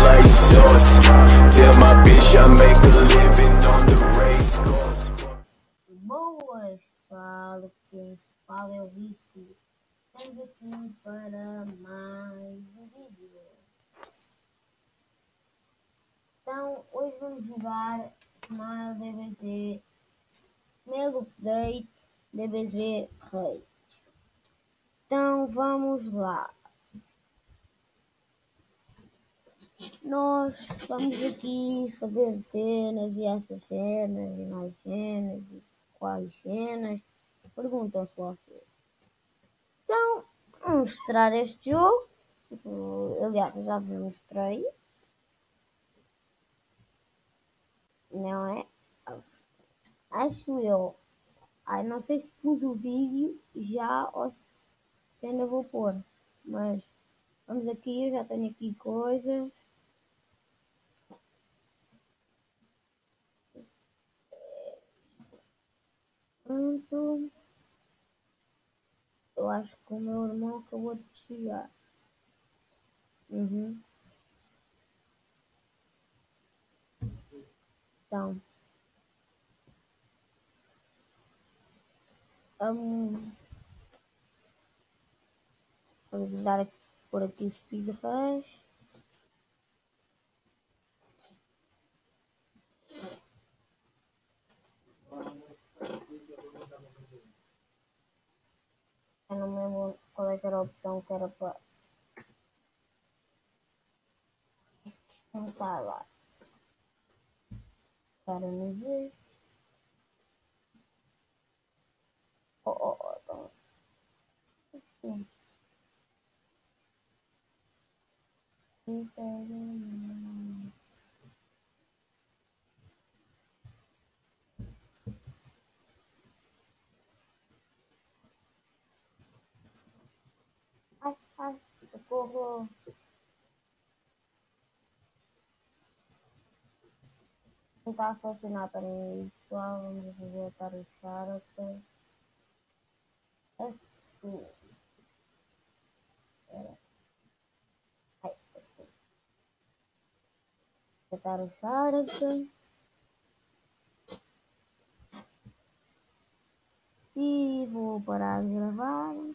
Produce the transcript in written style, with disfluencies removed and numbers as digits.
like sauce. Tell my bitch I make a living on the race course. Boas, fala quem fala é o Vici. Estamos aqui para mais um vídeo. Então, hoje vamos jogar Smile DBZ Smile Update DBZ Rei. Então, vamos lá. Nós vamos aqui fazer cenas e essas cenas e mais cenas e quais cenas, perguntam-se vocês. Então, vou mostrar este jogo. Aliás, já vos mostrei. Não é? Acho eu. Ai, não sei se pus o vídeo já ou se ainda vou pôr. Mas vamos aqui, eu já tenho aqui coisas. Pronto. Eu acho que o meu irmão acabou de chegar. Então, vamos dar aqui, por aqui os speedruns. Eu não me lembro qual é que era a opção que era para... Não está lá. Para me ver. Então. Sim. Ai, socorro. Não está a funcionar para mim, pessoal. Vamos voltar o character. Assim. Ai, assim. Voltar o character. E vou parar de gravar.